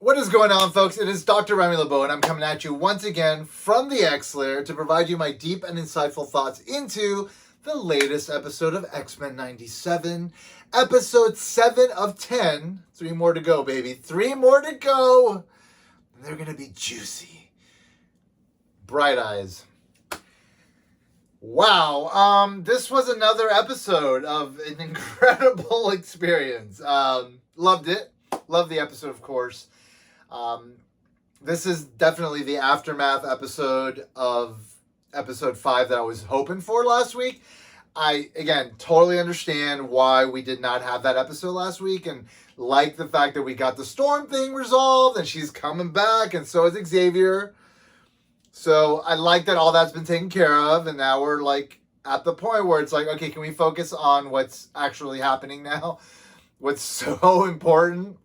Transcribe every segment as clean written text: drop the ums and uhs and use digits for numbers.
What is going on, folks? It is Dr. Remy LeBeau, and I'm coming at you once again from the X-Layer to provide you my deep and insightful thoughts into the latest episode of X-Men 97, episode 7 of 10. 3 more to go, baby. 3 more to go. And they're going to be juicy. Bright Eyes. Wow. This was another episode of an incredible experience. Loved it. Loved the episode, of course. This is definitely the aftermath episode of episode 5 that I was hoping for last week. I, again, totally understand why we did not have that episode last week, and like the fact that we got the Storm thing resolved and she's coming back, and so is Xavier. So I like that all that's been taken care of, and now we're like at the point where it's like, okay, can we focus on what's actually happening now? What's so important?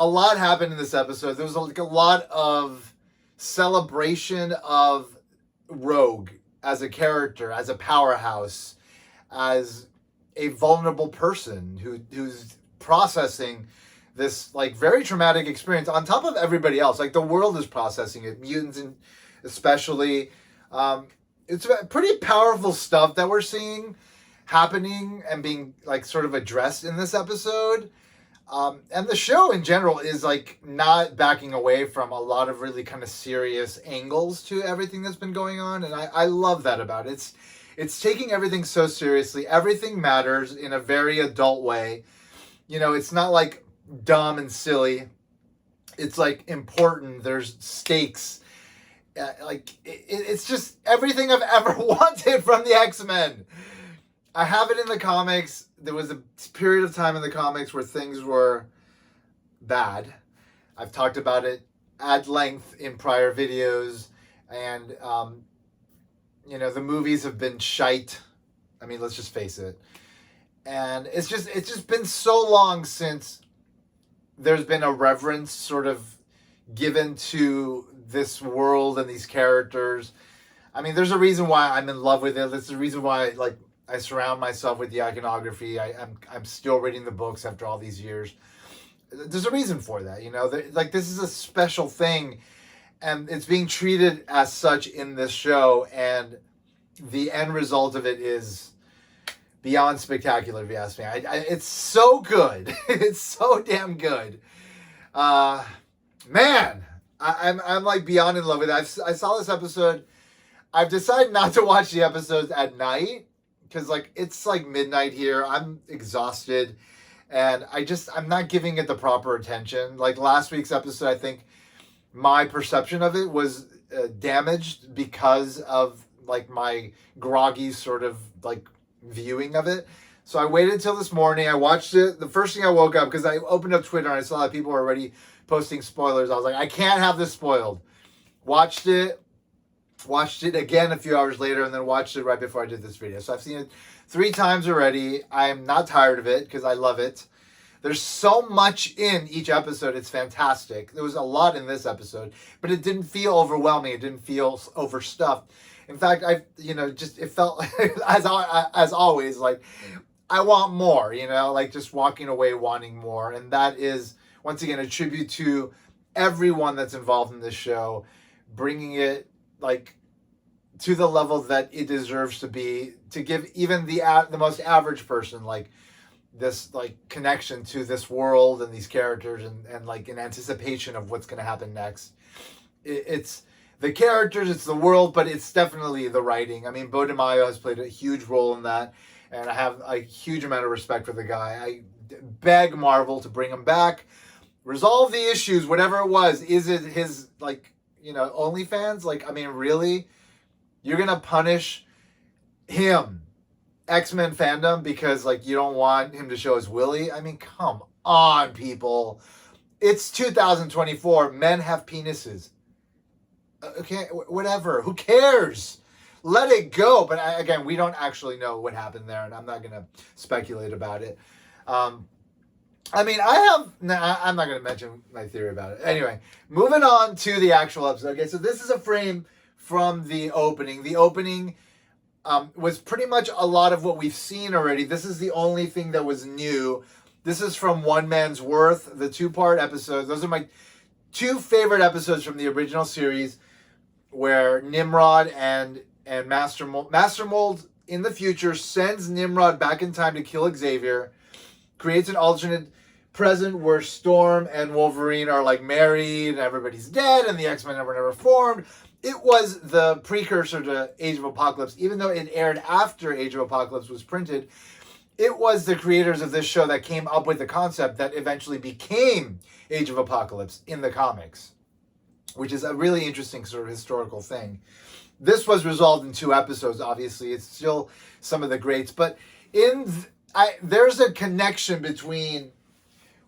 A lot happened in this episode. There was like a lot of celebration of Rogue as a character, as a powerhouse, as a vulnerable person who's processing this like very traumatic experience on top of everybody else. Like the world is processing it, mutants especially. It's pretty powerful stuff that we're seeing happening and being like sort of addressed in this episode. And the show in general is like not backing away from a lot of really kind of serious angles to everything that's been going on. And I love that about it. It's taking everything so seriously. Everything matters in a very adult way. You know, it's not like dumb and silly. It's like important. There's stakes. It's just everything I've ever wanted from the X-Men. I have it in the comics. There was a period of time in the comics where things were bad. I've talked about it at length in prior videos. And, the movies have been shite. I mean, let's just face it. And it's just been so long since there's been a reverence sort of given to this world and these characters. I mean, there's a reason why I'm in love with it. There's a reason why, I surround myself with the iconography. I'm still reading the books after all these years. There's a reason for that, this is a special thing, and it's being treated as such in this show, and the end result of it is beyond spectacular, if you ask me. It's so good. It's so damn good. Man, I'm like beyond in love with it. I saw this episode. I've decided not to watch the episodes at night, because it's like midnight here. I'm exhausted, and I'm not giving it the proper attention. Like last week's episode, I think my perception of it was damaged because of like my groggy sort of like viewing of it. So I waited till this morning. I watched it. The first thing I woke up, because I opened up Twitter and I saw that people were already posting spoilers. I was like, I can't have this spoiled. Watched it again a few hours later, and then watched it right before I did this video. So I've seen it 3 times already. I'm not tired of it because I love it. There's so much in each episode. It's fantastic. There was a lot in this episode, but it didn't feel overwhelming. It didn't feel overstuffed. In fact, it felt as always, like I want more, just walking away wanting more. And that is, once again, a tribute to everyone that's involved in this show, bringing it to the level that it deserves to be, to give even the most average person this connection to this world and these characters, and an anticipation of what's going to happen next. It's the characters, it's the world, but it's definitely the writing. I mean, Beau DeMaio has played a huge role in that, and I have a huge amount of respect for the guy. I beg Marvel to bring him back, resolve the issues, whatever it was. Is it his OnlyFans? Really? You're going to punish him, X-Men fandom, because you don't want him to show his willy? I mean, come on, people. It's 2024. Men have penises. Okay, whatever. Who cares? Let it go. But again, we don't actually know what happened there, and I'm not going to speculate about it. I'm not going to mention my theory about it. Anyway, moving on to the actual episode. Okay, so this is a frame from the opening. The opening was pretty much a lot of what we've seen already. This is the only thing that was new. This is from One Man's Worth, the 2-part episode. Those are my 2 favorite episodes from the original series, where Nimrod and Master Mold in the future sends Nimrod back in time to kill Xavier, creates an alternate present where Storm and Wolverine are like married and everybody's dead and the X-Men never formed. It was the precursor to Age of Apocalypse. Even though it aired after Age of Apocalypse was printed, it was the creators of this show that came up with the concept that eventually became Age of Apocalypse in the comics, which is a really interesting sort of historical thing. This was resolved in 2 episodes, obviously. It's still some of the greats, but there's a connection between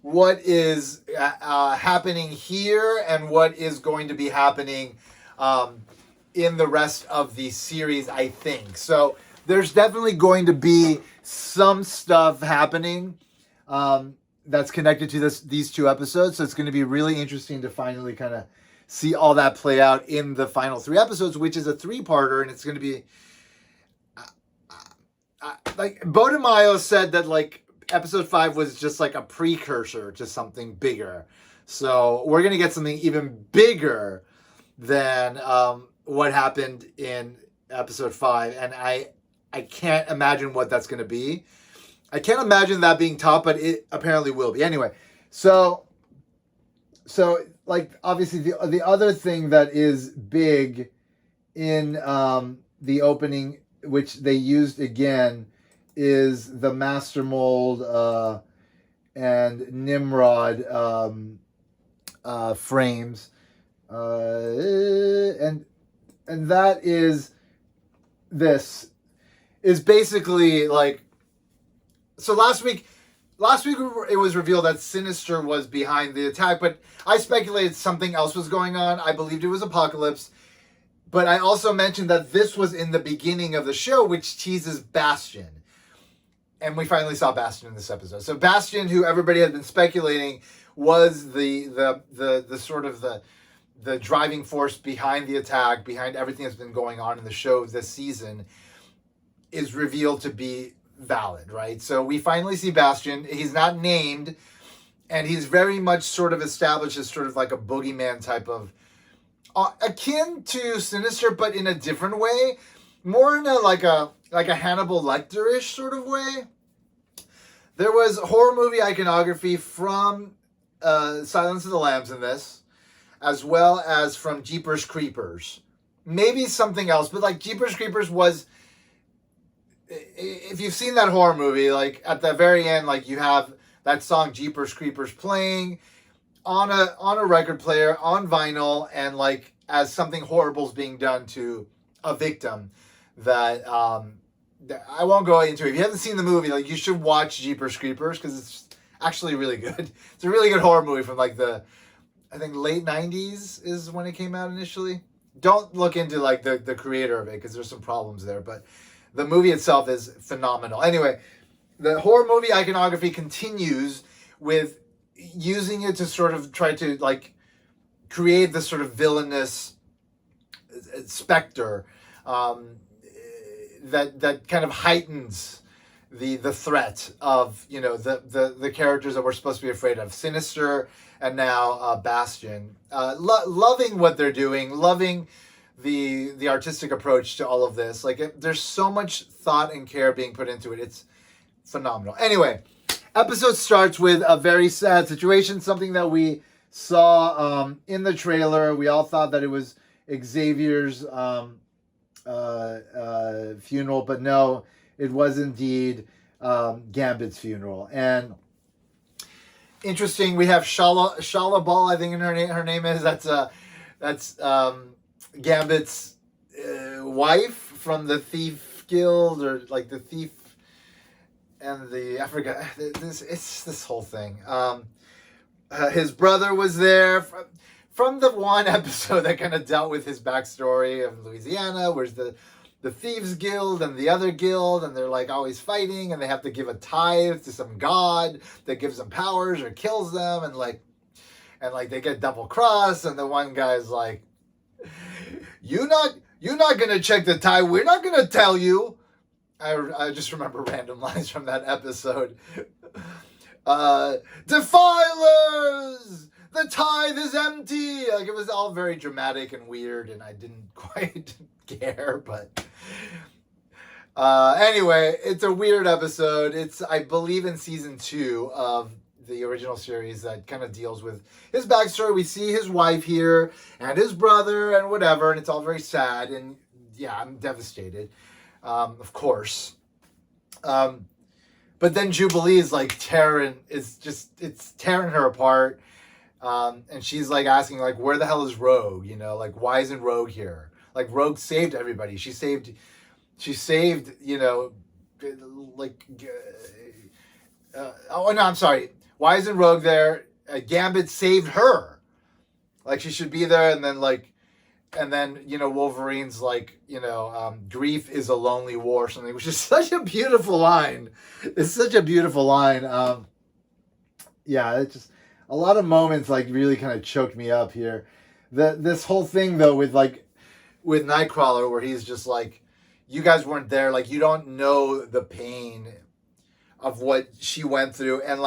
what is happening here and what is going to be happening in the rest of the series, I think. So there's definitely going to be some stuff happening that's connected to these 2 episodes. So it's going to be really interesting to finally kind of see all that play out in the final 3 episodes, which is a 3-parter, and it's going to be like Bodemayo said that like episode 5 was just like a precursor to something bigger. So we're going to get something even bigger than what happened in episode 5, and I can't imagine what that's going to be. I can't imagine that being top, but it apparently will be. Anyway, so like obviously the other thing that is big in the opening, which they used again, is the Master Mold and Nimrod frames, and that is this is basically like, so last week it was revealed that Sinister was behind the attack, but I speculated something else was going on. I believed it was Apocalypse, but I also mentioned that this was in the beginning of the show, which teases Bastion. And we finally saw Bastion in this episode. So Bastion, who everybody had been speculating was the sort of the driving force behind the attack, behind everything that's been going on in the show this season, is revealed to be valid, right? So we finally see Bastion. He's not named, and he's very much sort of established as sort of like a boogeyman type of, akin to Sinister, but in a different way, more in a like a Hannibal Lecter-ish sort of way. There was horror movie iconography from Silence of the Lambs in this, as well as from Jeepers Creepers. Maybe something else, but like Jeepers Creepers was, if you've seen that horror movie, like at the very end, like you have that song Jeepers Creepers playing on a record player on vinyl, and like as something horrible is being done to a victim that I won't go into it. If you haven't seen the movie, like you should watch Jeepers Creepers because it's actually really good. It's a really good horror movie from like I think late 90s is when it came out initially. Don't look into like the creator of it because there's some problems there, but the movie itself is phenomenal. Anyway, the horror movie iconography continues with using it to sort of try to like create this sort of villainous specter that kind of heightens the threat of, you know, the characters that we're supposed to be afraid of, Sinister and now Bastion. Loving what they're doing, loving the artistic approach to all of this. Like there's so much thought and care being put into it. It's phenomenal. Anyway, episode starts with a very sad situation, something that we saw in the trailer. We all thought that it was Xavier's funeral, but no, it was indeed Gambit's funeral. And interesting, we have Shala Ball, I think her name is. That's Gambit's wife from the Thief Guild, or like the Thief and I forgot, it's this whole thing. His brother was there from the one episode that kind of dealt with his backstory of Louisiana, where's the Thieves Guild and the other guild, and they're like always fighting, and they have to give a tithe to some god that gives them powers or kills them, and they get double crossed, and the one guy's like, You're not gonna check the tithe, we're not gonna tell you. I just remember random lines from that episode. Defilers! The tithe is empty! Like, it was all very dramatic and weird, and I didn't quite care, but... anyway, it's a weird episode. It's, I believe, in season 2 of the original series that kind of deals with his backstory. We see his wife here, and his brother, and whatever, and it's all very sad, and yeah, I'm devastated, of course. But then Jubilee is like it's tearing her apart. And she's like asking, like, where the hell is Rogue? You know, like, why isn't Rogue here? Like, Rogue saved everybody. She saved, you know, like, oh no, I'm sorry. Why isn't Rogue there? Gambit saved her. Like, she should be there. And then, you know, Wolverine's like, you know, grief is a lonely war or something, which is such a beautiful line. It's such a beautiful line. Yeah, it's just a lot of moments like really kind of choked me up here. This whole thing though with Nightcrawler, where he's just like, you guys weren't there, like you don't know the pain of what she went through, and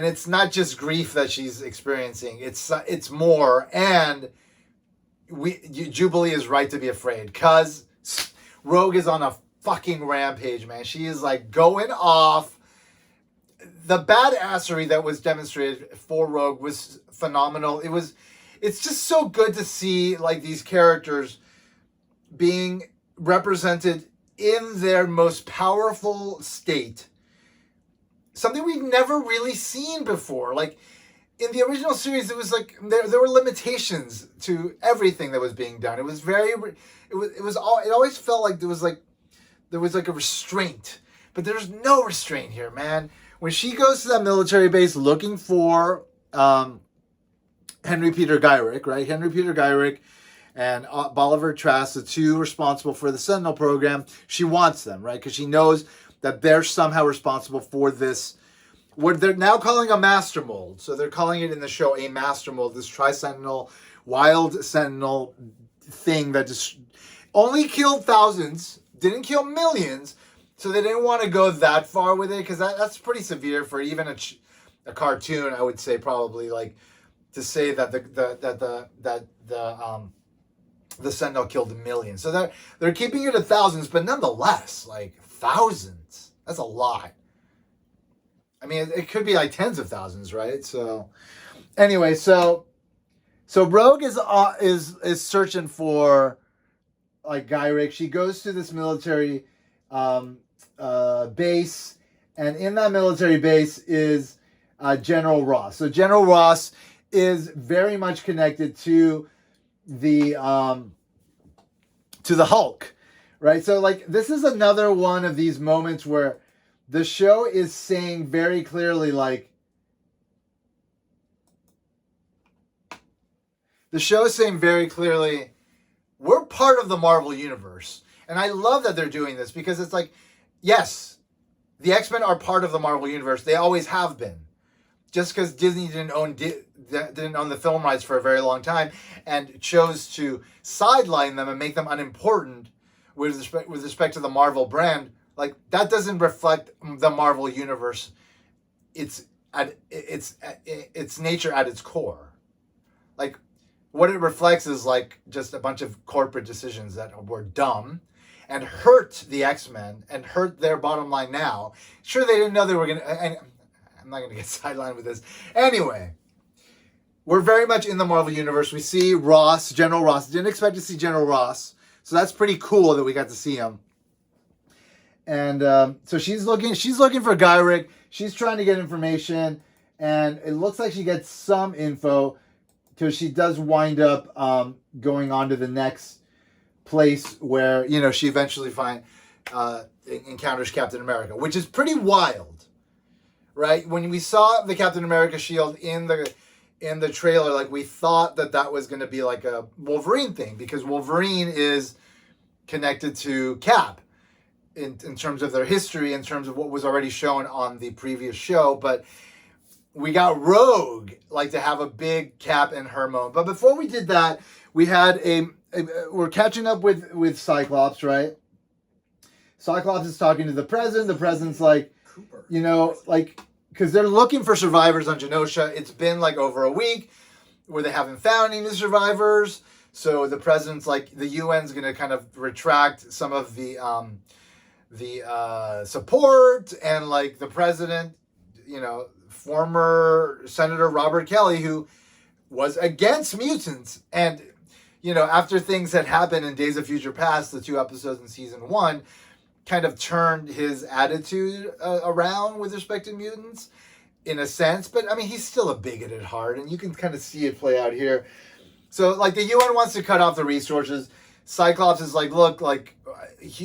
it's not just grief that she's experiencing. It's more, and Jubilee is right to be afraid, because Rogue is on a fucking rampage, man. She is like going off. The badassery that was demonstrated for Rogue was phenomenal. It's just so good to see like these characters being represented in their most powerful state. Something we've never really seen before. Like, in the original series, it was like there were limitations to everything that was being done. It was it always felt like there was a restraint, but there's no restraint here, man. When she goes to that military base looking for Henry Peter Gyrick, right? Henry Peter Gyrick and Bolivar Trask, the two responsible for the Sentinel program, she wants them, right? Because she knows that they're somehow responsible for this, what they're now calling a master mold. So they're calling it in the show a master mold, this Tri-Sentinel, wild Sentinel thing that just only killed thousands, didn't kill millions. So they didn't want to go that far with it, because that's pretty severe for even a cartoon, I would say, probably, like, to say that the Sentinel killed millions. So they're keeping it at thousands, but nonetheless, like, thousands. That's a lot. I mean, it could be like tens of thousands, right? So, anyway, so Rogue is searching for like Gyrick. She goes to this military base, and in that military base is General Ross. So General Ross is very much connected to the Hulk, right? So like this is another one of these moments where the show is saying very clearly, like, we're part of the Marvel Universe. And I love that they're doing this, because it's like, yes, the X-Men are part of the Marvel Universe. They always have been. Just because Disney didn't own the film rights for a very long time and chose to sideline them and make them unimportant with respect to the Marvel brand, like, that doesn't reflect the Marvel Universe. It's nature at its core. Like, what it reflects is like just a bunch of corporate decisions that were dumb and hurt the X-Men and hurt their bottom line now. Sure, they didn't know they were going to... I'm not going to get sidelined with this. Anyway, we're very much in the Marvel Universe. We see Ross, General Ross. Didn't expect to see General Ross. So that's pretty cool that we got to see him. And so she's looking for Gyrick. She's trying to get information. And it looks like she gets some info, because she does wind up going on to the next place where, you know, she eventually encounters Captain America, which is pretty wild, right? When we saw the Captain America shield in the trailer, like, we thought that was going to be like a Wolverine thing, because Wolverine is connected to Cap in terms of their history, in terms of what was already shown on the previous show. But we got Rogue, like, to have a big Cap and her moment. But before we did that, we had we're catching up with Cyclops, right? Cyclops is talking to the president. The president's like, Cooper. You know, like, because they're looking for survivors on Genosha. It's been like over a week where they haven't found any survivors. So the president's like, the UN's going to kind of retract some of the support, and like the president, former Senator Robert Kelly, who was against mutants, and after things had happened in Days of Future Past, the 2 episodes in season 1, kind of turned his attitude around with respect to mutants in a sense. But I mean, he's still a bigot at heart, and you can kind of see it play out here. So like the UN wants to cut off the resources. Cyclops is like, look, like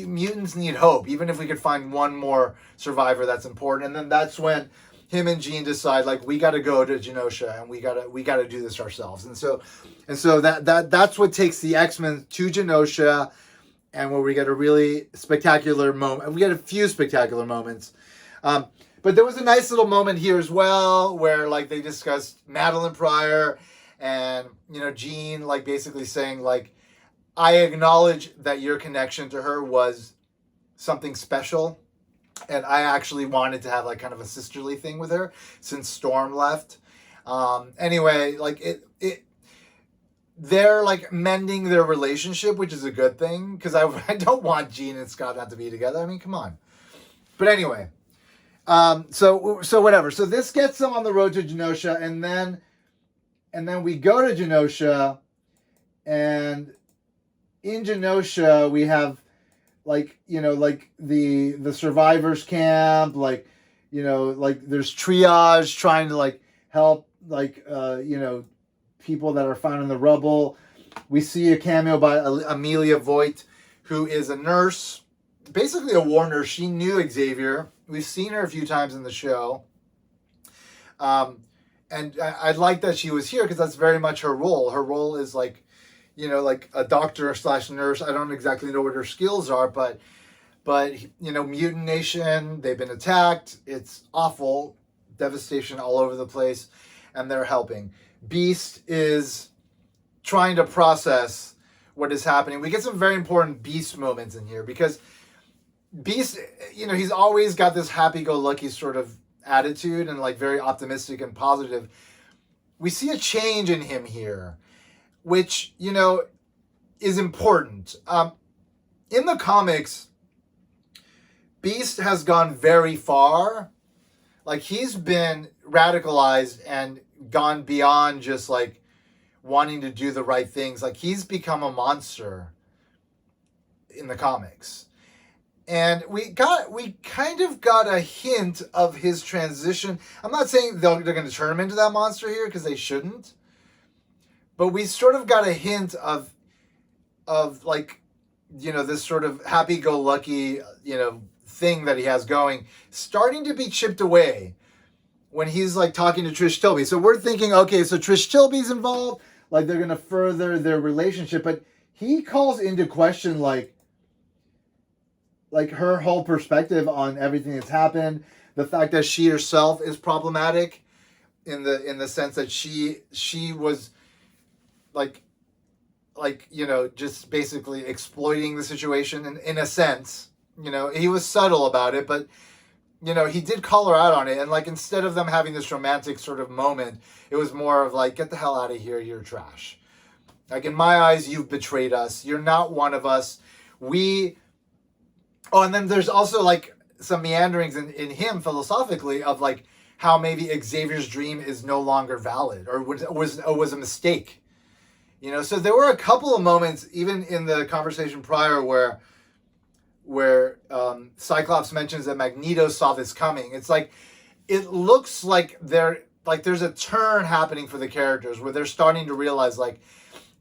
mutants need hope. Even if we could find one more survivor, that's important. And then that's when him and Jean decide, like, we got to go to Genosha, and we got to do this ourselves. And so that's what takes the X-Men to Genosha, and where we get a really spectacular moment. We get a few spectacular moments. But there was a nice little moment here as well, where like they discussed Madeline Pryor, and Jean like basically saying like, I acknowledge that your connection to her was something special, and I actually wanted to have like kind of a sisterly thing with her since Storm left. Anyway, like they're like mending their relationship, which is a good thing, because I don't want Jean and Scott not to be together. I mean, come on. But anyway, so whatever. So this gets them on the road to Genosha, and then we go to Genosha, and in Genosha we have like the survivors camp, like there's triage trying to like help people that are found in the rubble. We see a cameo by Amelia Voigt, who is a nurse, basically a war nurse. She knew Xavier. We've seen her a few times in the show. And I like that she was here, because that's very much her role. Her role is like, like a doctor / nurse. I don't exactly know what her skills are, but Mutant Nation, they've been attacked. It's awful. Devastation all over the place, and they're helping. Beast is trying to process what is happening. We get some very important Beast moments in here, because Beast, he's always got this happy-go-lucky sort of attitude and like very optimistic and positive. We see a change in him here, which, is important. In the comics, Beast has gone very far. Like, he's been radicalized and gone beyond just like wanting to do the right things. Like, he's become a monster in the comics. And we kind of got a hint of his transition. I'm not saying they're going to turn him into that monster here, because they shouldn't. But we sort of got a hint of like, this sort of happy-go-lucky, thing that he has going, starting to be chipped away when he's like talking to Trish Tilby. So we're thinking, okay, so Trish Tilby's involved, like they're going to further their relationship. But he calls into question like her whole perspective on everything that's happened. The fact that she herself is problematic in the sense that she was just basically exploiting the situation in a sense. He was subtle about it, but he did call her out on it. And like, instead of them having this romantic sort of moment, it was more of like, get the hell out of here, you're trash. Like, in my eyes, you've betrayed us. You're not one of us. And then there's also like some meanderings in him philosophically of like how maybe Xavier's dream is no longer valid, or was a mistake. So there were a couple of moments, even in the conversation prior, where Cyclops mentions that Magneto saw this coming. It's like, it looks like there's a turn happening for the characters, where they're starting to realize like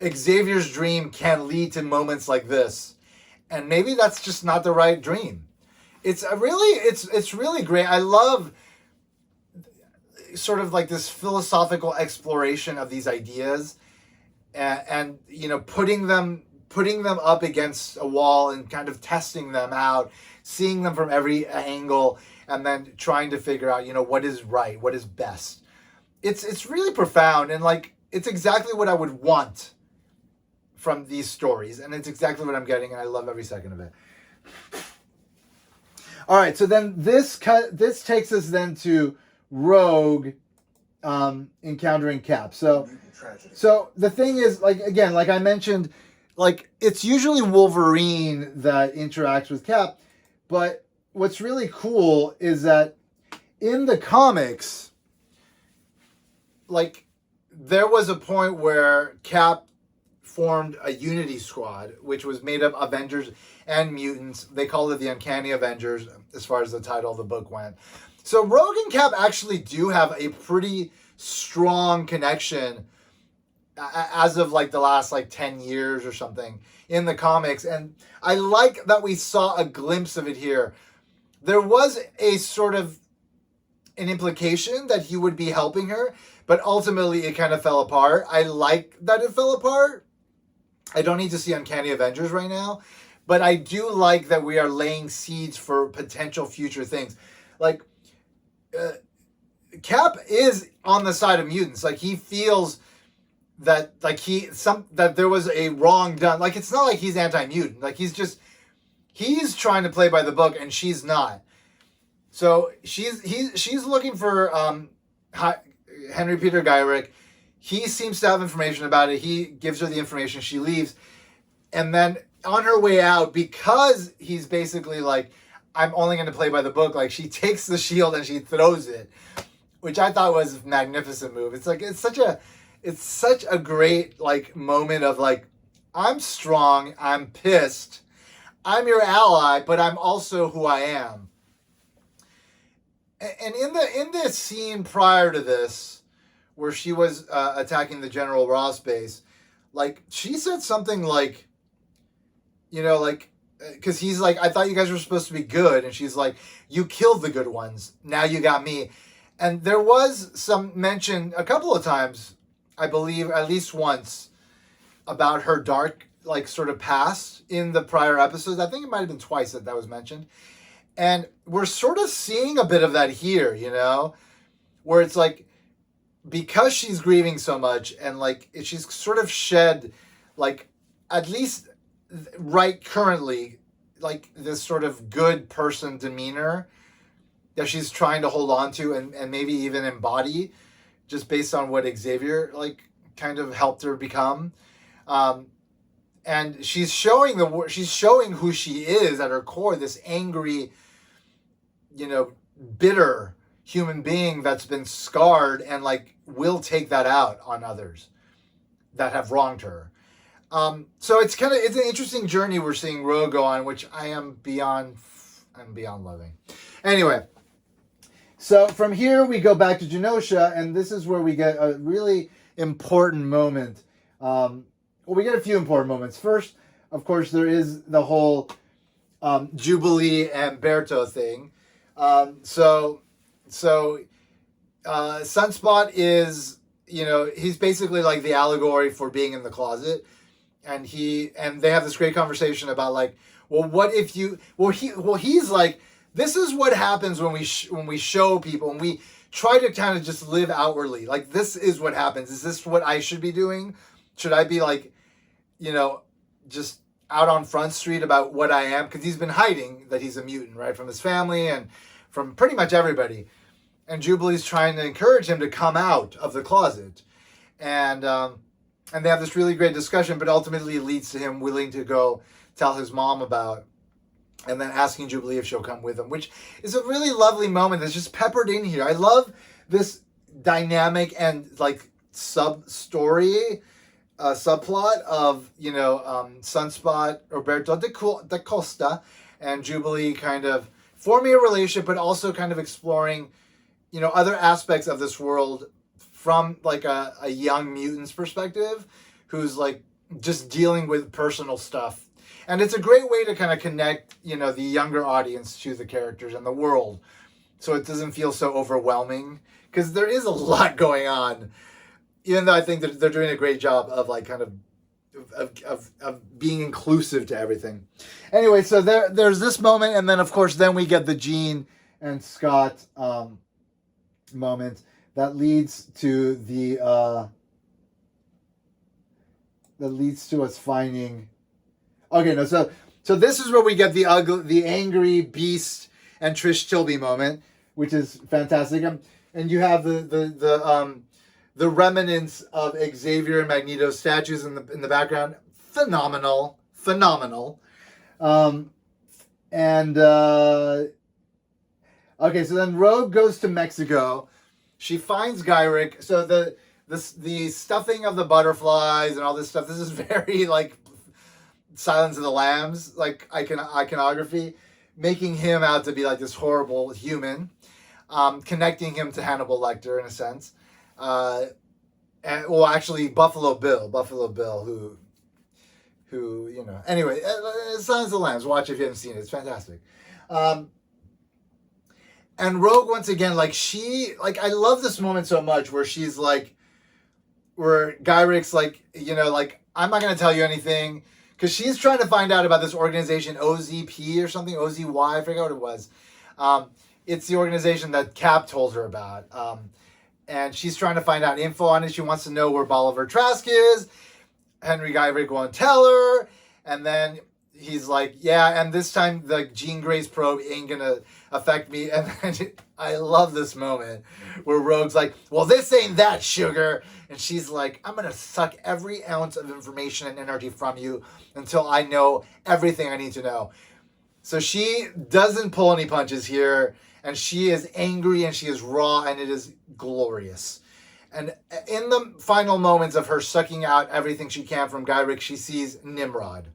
Xavier's dream can lead to moments like this. And maybe that's just not the right dream. It's really great. I love sort of like this philosophical exploration of these ideas, and putting them up against a wall and kind of testing them out, seeing them from every angle, and then trying to figure out what is right, what is best. It's really profound, and like, it's exactly what I would want from these stories, and it's exactly what I'm getting, and I love every second of it. All right, so then this takes us then to Rogue encountering Cap. So the thing is, like, again, like I mentioned, like it's usually Wolverine that interacts with Cap, but what's really cool is that in the comics, like there was a point where Cap formed a Unity Squad, which was made of Avengers and mutants. They called it the Uncanny Avengers, as far as the title of the book went. So Rogue and Cap actually do have a pretty strong connection as of like the last like 10 years or something in the comics. And I like that we saw a glimpse of it here. There was a sort of an implication that he would be helping her, but ultimately it kind of fell apart. I like that it fell apart. I don't need to see Uncanny Avengers right now, but I do like that we are laying seeds for potential future things. Like, Cap is on the side of mutants. Like, he feels that like that there was a wrong done. Like, it's not like he's anti-mutant. Like, he's trying to play by the book and she's not. So she's looking for Henry Peter Gyrick. He seems to have information about it. He gives her the information. She leaves. And then on her way out, because he's basically like, I'm only going to play by the book, like she takes the shield and she throws it, which I thought was a magnificent move. It's like, it's such a great like moment of like, I'm strong, I'm pissed, I'm your ally, but I'm also who I am. And in this scene prior to this, where she was attacking the General Ross base, like she said something like, you know, like, because he's like, I thought you guys were supposed to be good, and she's like, you killed the good ones, now you got me. And there was some mention a couple of times, I believe at least once, about her dark like sort of past in the prior episodes. I think it might have been twice that was mentioned. And we're sort of seeing a bit of that here, you know, where it's like, because she's grieving so much and like she's sort of shed, like, at least right currently, like this sort of good person demeanor that she's trying to hold on to and maybe even embody, just based on what Xavier like kind of helped her become. And she's showing who she is at her core, this angry, you know, bitter human being that's been scarred and like will take that out on others that have wronged her. So it's an interesting journey we're seeing Rogue go on, which I'm beyond loving. Anyway, so from here we go back to Genosha, and this is where we get a really important moment. Well, we get a few important moments. First, of course, there is the whole Jubilee and Berto thing. So Sunspot is, you know, he's basically like the allegory for being in the closet, and they have this great conversation about like, well, what if you? He's like, this is what happens when we show people and we try to kind of just live outwardly. Like, this is what happens. Is this what I should be doing? Should I be like, you know, just out on Front Street about what I am? Because he's been hiding that he's a mutant, right, from his family and from pretty much everybody. And Jubilee's trying to encourage him to come out of the closet. And they have this really great discussion, but ultimately it leads to him willing to go tell his mom about, and then asking Jubilee if she'll come with him, which is a really lovely moment that's just peppered in here. I love this dynamic and like subplot of, you know, Sunspot, Roberto da Costa, and Jubilee kind of forming a relationship, but also kind of exploring, you know, other aspects of this world from like a young mutant's perspective, who's like just dealing with personal stuff. And it's a great way to kind of connect, you know, the younger audience to the characters and the world, so it doesn't feel so overwhelming, because there is a lot going on, even though I think that they're doing a great job of like kind of being inclusive to everything. Anyway, so there's this moment, and then of course then we get the Jean and Scott moment that leads to us finding. Okay, no, so this is where we get the angry Beast and Trish Tilby moment, which is fantastic. and you have the remnants of Xavier and Magneto statues in the background. Phenomenal. Um, and okay, so then Rogue goes to Mexico. She finds Gyrick. So the stuffing of the butterflies and all this stuff. This is very like Silence of the Lambs, like iconography, making him out to be like this horrible human, connecting him to Hannibal Lecter in a sense. And well, actually, Buffalo Bill, who you know. Anyway, Silence of the Lambs. Watch if you haven't seen it. It's fantastic. And Rogue once again, like I love this moment so much where she's like, where Gyrick's like, you know, like I'm not gonna tell you anything because she's trying to find out about this organization OZP or something, OZY, I forget what it was. It's the organization that Cap told her about. And she's trying to find out info on it. She wants to know where Bolivar Trask is. Henry Gyrick won't tell her. And then he's like, yeah, and this time the Jean Grey's probe ain't going to affect me. And then I love this moment where Rogue's like, well, this ain't that, sugar. And she's like, I'm going to suck every ounce of information and energy from you until I know everything I need to know. So she doesn't pull any punches here. And she is angry and she is raw and it is glorious. And in the final moments of her sucking out everything she can from Gyrick, she sees Nimrod.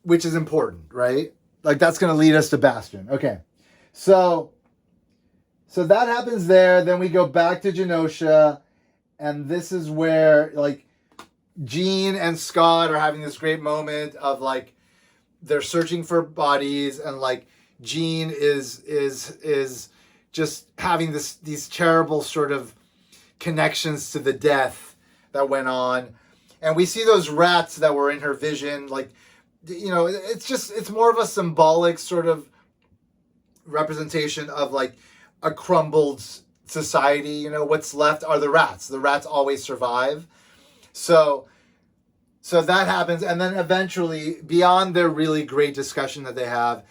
Which is important, right? Like that's going to lead us to Bastion. Okay. So that happens there. Then we go back to Genosha. And this is where like Jean and Scott are having this great moment of like, they're searching for bodies and like, Jean is just having these terrible sort of connections to the death that went on. And we see those rats that were in her vision. Like, you know, it's more of a symbolic sort of representation of like a crumbled society. You know, what's left are the rats. The rats always survive. So that happens. And then eventually, beyond their really great discussion that they have,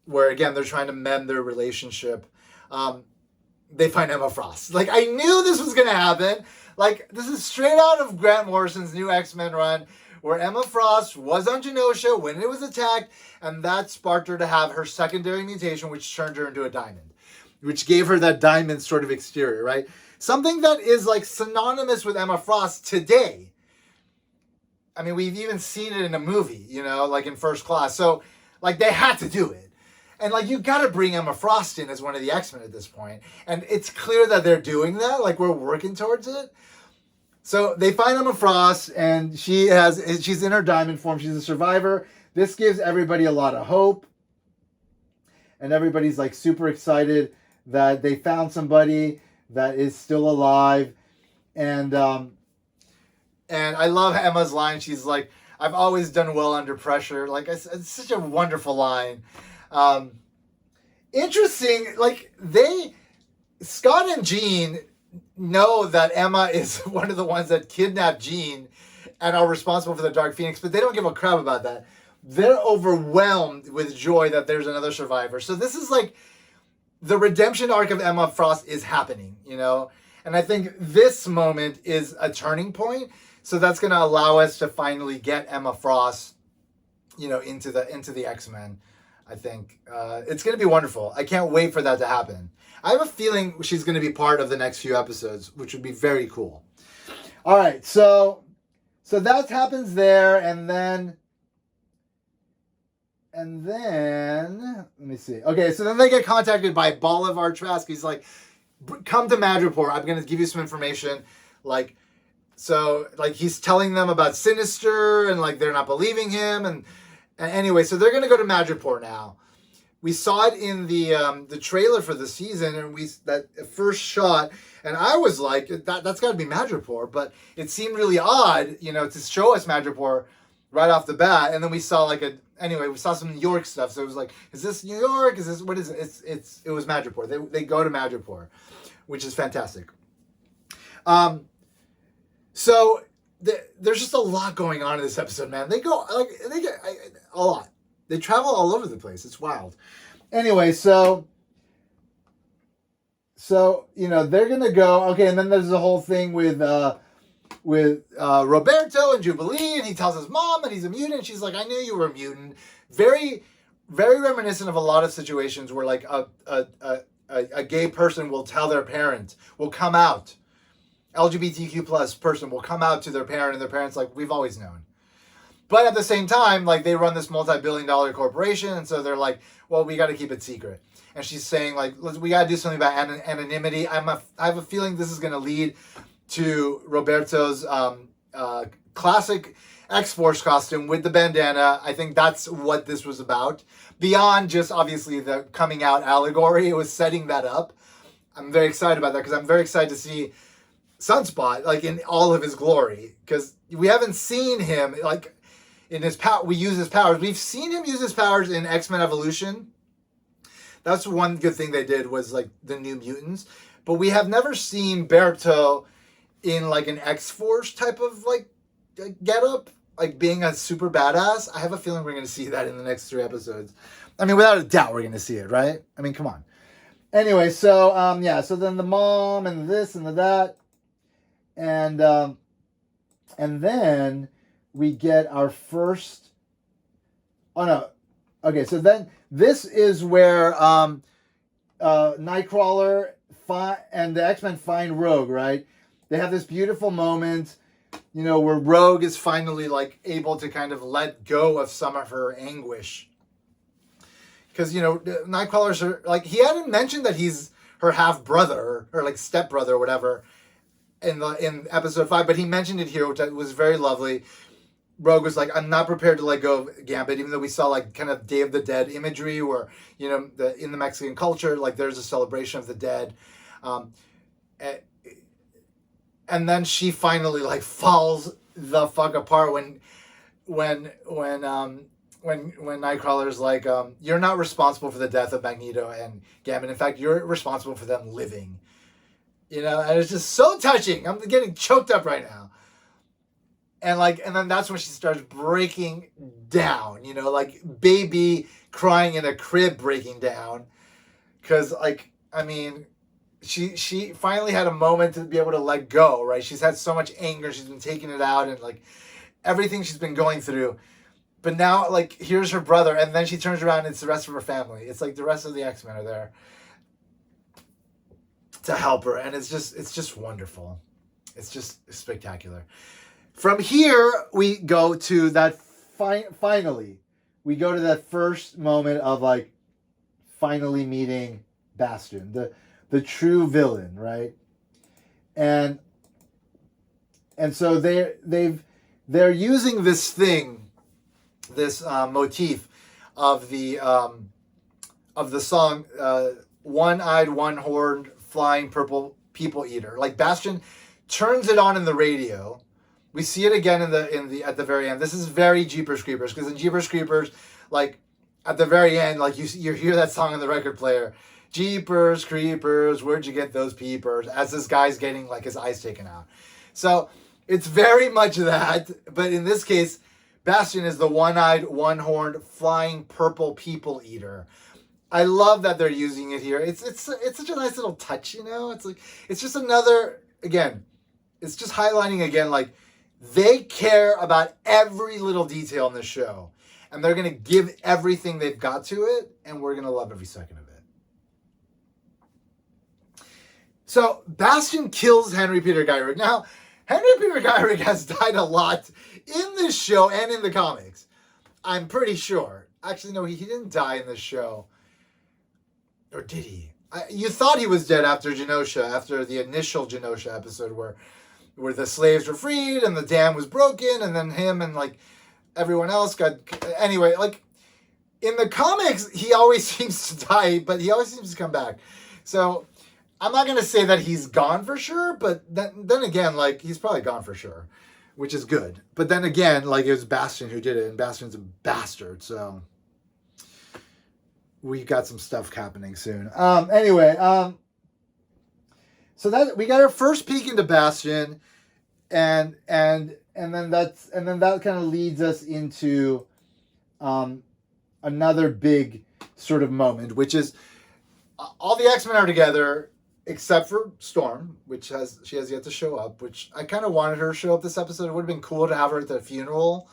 where again they're trying to mend their relationship, they find Emma Frost. Like I knew this was gonna happen. Like this is straight out of Grant Morrison's new X-Men run, where Emma Frost was on Genosha when it was attacked, and that sparked her to have her secondary mutation, which turned her into a diamond, which gave her that diamond sort of exterior, right? Something that is like synonymous with Emma Frost today. I mean, we've even seen it in a movie, you know, like in First Class. So like they had to do it. And like you got to bring Emma Frost in as one of the X-Men at this point. And it's clear that they're doing that. Like we're working towards it. So they find Emma Frost and she's in her diamond form. She's a survivor. This gives everybody a lot of hope. And everybody's like super excited that they found somebody that is still alive. And I love Emma's line. She's like, I've always done well under pressure. Like it's such a wonderful line. Interesting, like Scott and Jean know that Emma is one of the ones that kidnapped Jean and are responsible for the Dark Phoenix, but they don't give a crap about that. They're overwhelmed with joy that there's another survivor. So this is like the redemption arc of Emma Frost is happening, you know? And I think this moment is a turning point. So that's going to allow us to finally get Emma Frost, you know, into the X-Men. I think it's going to be wonderful. I can't wait for that to happen. I have a feeling she's going to be part of the next few episodes, which would be very cool. All right, so that happens there, and then let me see. Okay, so then they get contacted by Bolivar Trask. He's like, come to Madripoor. I'm going to give you some information. Like, so like he's telling them about Sinister, and like they're not believing him, and anyway, so they're going to go to Madripoor now. We saw it in the trailer for the season, and that first shot, and I was like, that's got to be Madripoor, but it seemed really odd, you know, to show us Madripoor right off the bat, and then we saw we saw some New York stuff, so it was like, is this New York? Is this, what is it? It was Madripoor. They go to Madripoor, which is fantastic. So there's just a lot going on in this episode, man. They get a lot. They travel all over the place. It's wild. Anyway, so so they're gonna go. Okay, and then there's the whole thing with Roberto and Jubilee, and he tells his mom that he's a mutant. She's like, I knew you were a mutant. Very, very reminiscent of a lot of situations where like a gay person will tell their parent, will come out, LGBTQ plus person will come out to their parent, and their parents like, we've always known. But at the same time, like they run this multi-billion-dollar corporation, and so they're like, well, we got to keep it secret. And she's saying like, we got to do something about anonymity. I have a feeling this is going to lead to Roberto's classic X-Force costume with the bandana. I think that's what this was about. Beyond just obviously the coming out allegory, it was setting that up. I'm very excited about that because I'm very excited to see Sunspot like in all of his glory, because we haven't seen him like in his power. We use his powers. We've seen him use his powers in X-Men Evolution. That's one good thing they did, was like the New Mutants. But we have never seen Berto in like an X-Force type of like getup, like being a super badass. I have a feeling we're going to see that in the next 3 episodes. I mean, without a doubt, we're going to see it, right? I mean, come on. Anyway, so so then the mom and this and the that, and then we get our first. Oh no, okay. So then this is where Nightcrawler and the X-Men find Rogue, right? They have this beautiful moment, where Rogue is finally like able to kind of let go of some of her anguish. Because, Nightcrawlers are like, he hadn't mentioned that he's her half brother or like step brother or whatever in episode 5, but he mentioned it here, which was very lovely. Rogue was like, I'm not prepared to let go of Gambit, even though we saw like kind of Day of the Dead imagery where, in the Mexican culture, like there's a celebration of the dead. And then she finally like falls the fuck apart when Nightcrawler's like, you're not responsible for the death of Magneto and Gambit. In fact, you're responsible for them living. And it's just so touching. I'm getting choked up right now. And then that's when she starts breaking down, like baby crying in a crib breaking down. Cause she finally had a moment to be able to let go, right? She's had so much anger. She's been taking it out and like everything she's been going through. But now, like, here's her brother, and then she turns around and it's the rest of her family. It's like the rest of the X-Men are there to help her, and it's just wonderful. It's just spectacular. From here, we go to that finally. We go to that first moment of, like, finally meeting Bastion, the true villain, right? And so they're using this thing, this motif of the song One-Eyed, One-Horned, Flying Purple People Eater. Like Bastion turns it on in the radio. We see it again at the very end. This is very Jeepers Creepers, because in Jeepers Creepers, like at the very end, like you hear that song on the record player, Jeepers Creepers, where'd you get those peepers? As this guy's getting like his eyes taken out. So it's very much that, but in this case, Bastion is the one-eyed, one-horned, flying purple people eater. I love that they're using it here. It's such a nice little touch, It's like, it's just another, again, it's just highlighting again, like, they care about every little detail in the show, and they're going to give everything they've got to it, and we're going to love every second of it. So Bastion kills Henry Peter Gyrich. Now, Henry Peter Gyrich has died a lot in this show and in the comics. I'm pretty sure. Actually, no, he didn't die in this show. Or did he? You thought he was dead after Genosha, after the initial Genosha episode where the slaves were freed and the dam was broken, and then him and like everyone else got... Anyway, like in the comics, he always seems to die, but he always seems to come back. So I'm not going to say that he's gone for sure, but then again, like, he's probably gone for sure, which is good. But then again, like, it was Bastion who did it, and Bastion's a bastard, so we got some stuff happening soon. Anyway, so that we got our first peek into Bastion, and then that kind of leads us into another big sort of moment, which is all the X-Men are together. except for Storm, she has yet to show up, which I kind of wanted her to show up this episode. It would have been cool to have her at the funeral.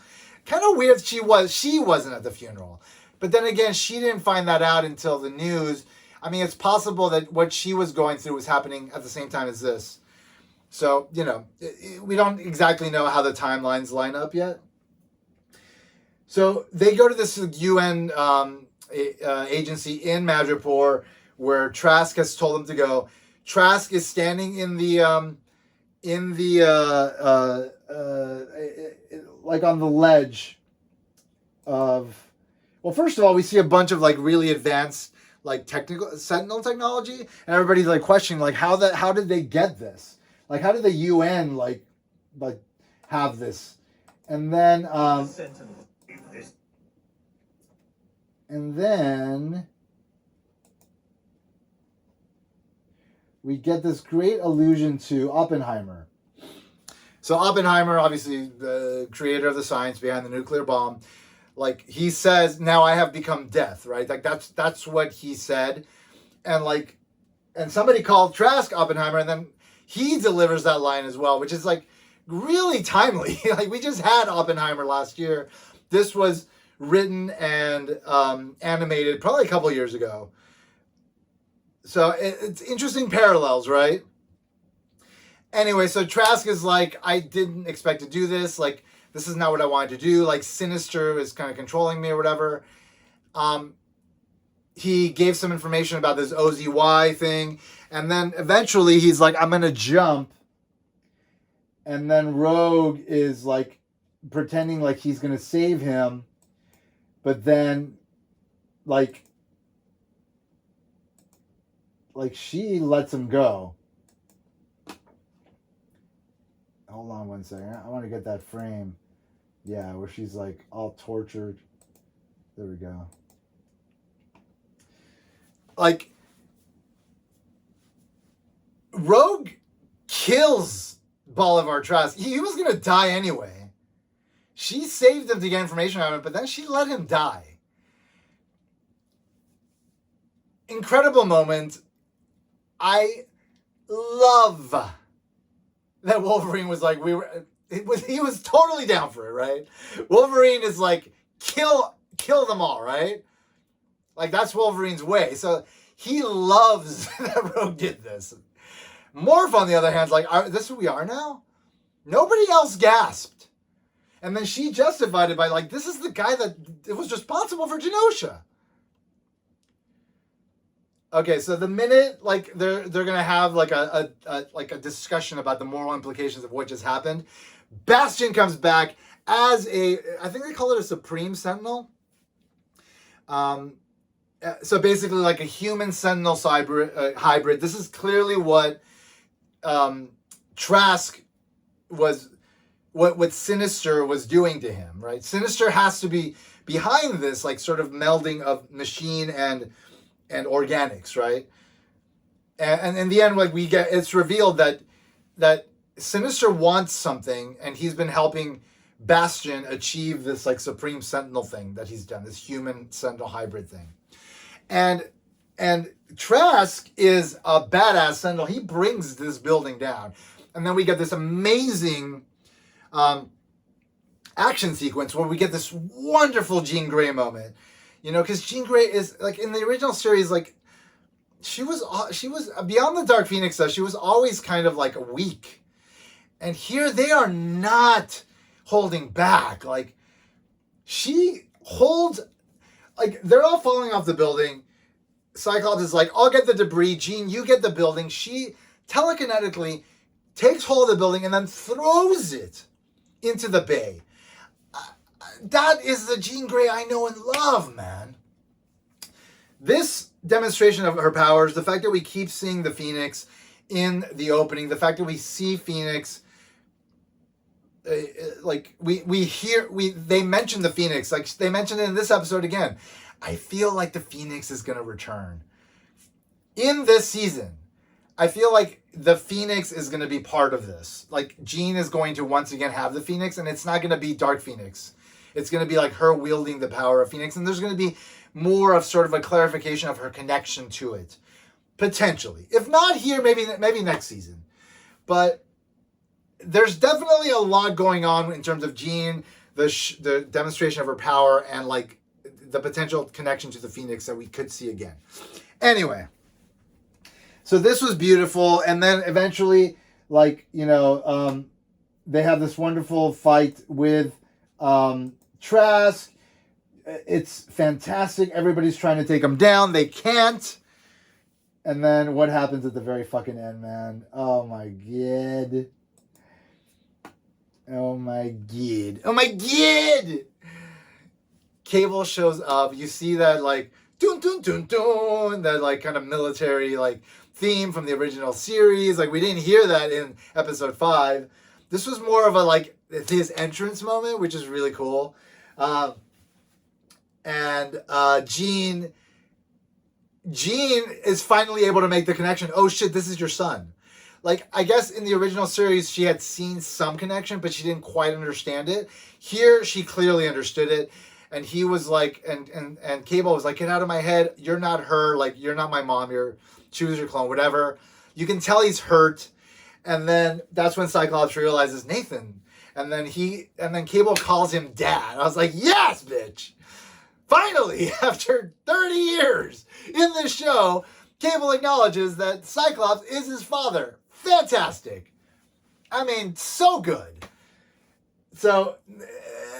Kind of weird she wasn't at the funeral. But then again, she didn't find that out until the news. I mean, it's possible that what she was going through was happening at the same time as this. So, we don't exactly know how the timelines line up yet. So they go to this UN agency in Madripoor where Trask has told them to go. Trask is standing in the like on the ledge of. Well, first of all, we see a bunch of like really advanced like technical Sentinel technology, and everybody's like questioning like how did they get this? Like how did the UN like have this? And then we get this great allusion to Oppenheimer. So Oppenheimer, obviously the creator of the science behind the nuclear bomb, like he says, "Now I have become death," right? Like that's what he said, and somebody called Trask Oppenheimer, and then he delivers that line as well, which is like really timely. Like we just had Oppenheimer last year. This was written and animated probably a couple years ago. So it's interesting parallels, right? Anyway, so Trask is like, I didn't expect to do this. Like, this is not what I wanted to do. Like, Sinister is kind of controlling me or whatever. He gave some information about this OZY thing. And then eventually he's like, I'm going to jump. And then Rogue is like pretending like he's going to save him. But then like she lets him go. Hold on one second. I want to get that frame. Yeah, where she's like all tortured. There we go. Like, Rogue kills Bolivar Trask. He was going to die anyway. She saved him to get information out of him, but then she let him die. Incredible moment. I love that Wolverine was like, he was totally down for it, right? Wolverine is like, kill them all, right? Like, that's Wolverine's way. So he loves that Rogue did this. Morph, on the other hand, is like, this is who we are now? Nobody else gasped. And then she justified it by like, this is the guy that was responsible for Genosha. Okay, so the minute like they're gonna have like a discussion about the moral implications of what just happened, Bastion comes back as I think they call it a Supreme Sentinel. So basically like a human Sentinel hybrid. This is clearly what Trask was, what Sinister was doing to him, right? Sinister has to be behind this like sort of melding of machine and organics, right? And in the end, like it's revealed that Sinister wants something, and he's been helping Bastion achieve this like Supreme Sentinel thing that he's done, this human Sentinel hybrid thing. And Trask is a badass Sentinel. He brings this building down, and then we get this amazing action sequence where we get this wonderful Jean Grey moment. Because Jean Grey is like in the original series, like she was beyond the Dark Phoenix though. She was always kind of like weak, and here they are not holding back. Like she holds, like they're all falling off the building. Cyclops is like, I'll get the debris. Jean, you get the building. She telekinetically takes hold of the building and then throws it into the bay. That is the Jean Grey I know and love, man. This demonstration of her powers, the fact that we keep seeing the Phoenix in the opening, the fact that we see Phoenix, like they mention the Phoenix, like they mentioned it in this episode again. I feel like the Phoenix is going to return. In this season, I feel like the Phoenix is going to be part of this. Like Jean is going to once again have the Phoenix, and it's not going to be Dark Phoenix. It's going to be like her wielding the power of Phoenix. And there's going to be more of sort of a clarification of her connection to it. potentially. If not here, maybe next season. But there's definitely a lot going on in terms of Jean, the demonstration of her power, and like the potential connection to the Phoenix that we could see again. Anyway, so this was beautiful, and then eventually, like, you know, they have this wonderful fight with Trask. It's fantastic. Everybody's trying to take him down. They can't. And then what happens at the very fucking end, man? Oh my god. Oh my god. Oh my god! Cable shows up. You see that like dun dun dun dun, that like kind of military like theme from the original series. Like we didn't hear that in episode 5. This was more of a like his entrance moment, which is really cool. And Jean is finally able to make the connection. Oh shit, this is your son. Like, I guess in the original series, she had seen some connection, but she didn't quite understand it. Here, she clearly understood it. And he was like, and Cable was like, get out of my head. You're not her. Like, you're not my mom. She was your clone, whatever. You can tell he's hurt. And then that's when Cyclops realizes Nathan. And then Cable calls him dad. I was like, yes, bitch. Finally, after 30 years in this show, Cable acknowledges that Cyclops is his father. Fantastic. I mean, so good. So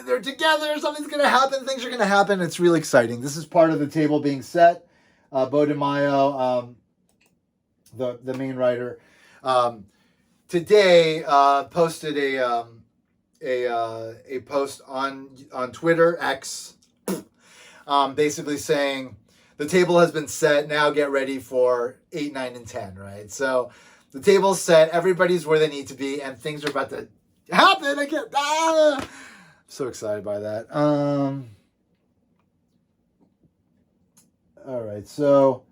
they're together. Something's going to happen. Things are going to happen. It's really exciting. This is part of the table being set. Bo DeMaio, the main writer, today posted a post on Twitter, X, basically saying the table has been set. Now get ready for 8, 9, and 10, right? So the table's set. Everybody's where they need to be, and things are about to happen. I can't. I'm so excited by that. All right. So,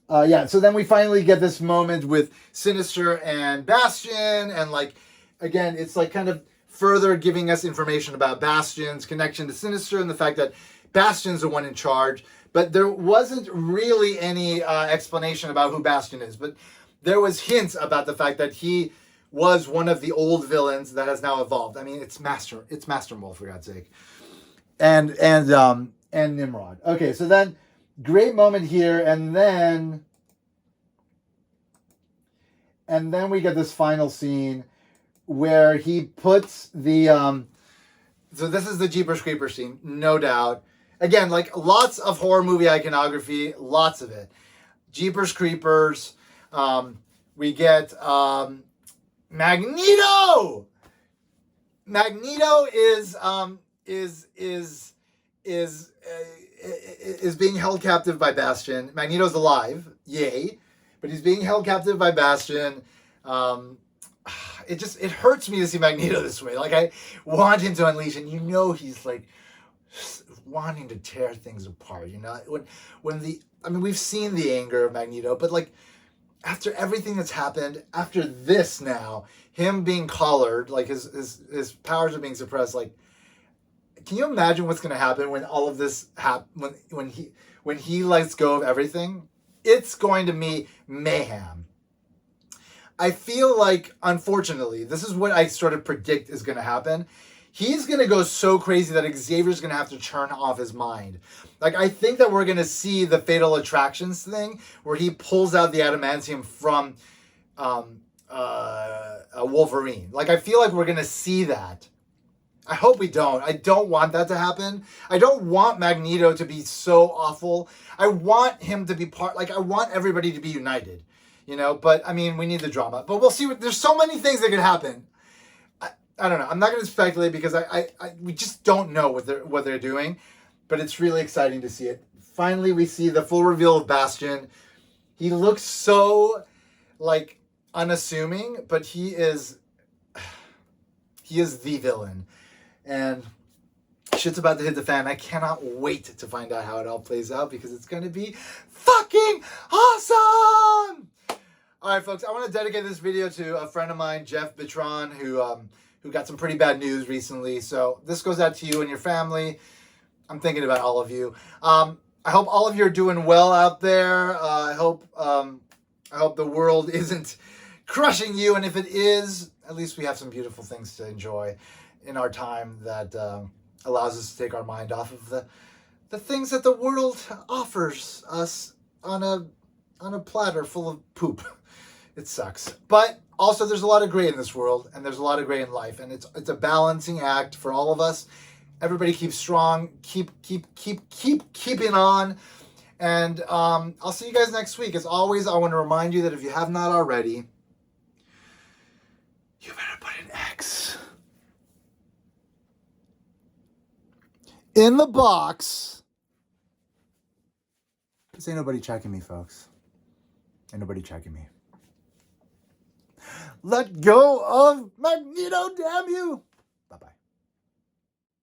So then we finally get this moment with Sinister and Bastion, and like, again, it's like kind of further giving us information about Bastion's connection to Sinister and the fact that Bastion's the one in charge. But there wasn't really any explanation about who Bastion is. But there was hints about the fact that he was one of the old villains that has now evolved. I mean, it's Master Mold, for God's sake, and Nimrod. Okay, so then great moment here, and then we get this final scene where he puts the so this is the Jeepers Creepers scene, no doubt. Again, like lots of horror movie iconography, lots of it. Jeepers Creepers. We get Magneto. Magneto is being held captive by Bastion. Magneto's alive, yay, but he's being held captive by Bastion. It hurts me to see Magneto this way. Like I want him to unleash, and you know he's like wanting to tear things apart. You know we've seen the anger of Magneto, but like after everything that's happened, after this now, him being collared, like his powers are being suppressed, like can you imagine what's going to happen when all of this when he lets go of everything? It's going to be mayhem. I feel like, unfortunately, this is what I sort of predict is going to happen. He's going to go so crazy that Xavier's going to have to turn off his mind. Like, I think that we're going to see the Fatal Attractions thing where he pulls out the adamantium from Wolverine. Like, I feel like we're going to see that. I hope we don't. I don't want that to happen. I don't want Magneto to be so awful. I want him to be I want everybody to be united, you know? But, I mean, we need the drama. But we'll see. There's so many things that could happen. I don't know. I'm not going to speculate because we just don't know what they're doing. But it's really exciting to see it. Finally, we see the full reveal of Bastion. He looks so, like, unassuming, but he is the villain. And shit's about to hit the fan. I cannot wait to find out how it all plays out because it's going to be fucking awesome! All right, folks, I want to dedicate this video to a friend of mine, Jeff Bitron, who got some pretty bad news recently. So this goes out to you and your family. I'm thinking about all of you. I hope all of you are doing well out there. I hope I hope the world isn't crushing you, and if it is, at least we have some beautiful things to enjoy in our time that allows us to take our mind off of the things that the world offers us on a platter full of poop. It sucks. But also there's a lot of gray in this world, and there's a lot of gray in life, and it's a balancing act for all of us. Everybody keep strong, keep keeping on. And I'll see you guys next week. As always, I want to remind you that if you have not already, you better put an X in the box. Because ain't nobody checking me, folks. Ain't nobody checking me. Let go of Magneto, damn you!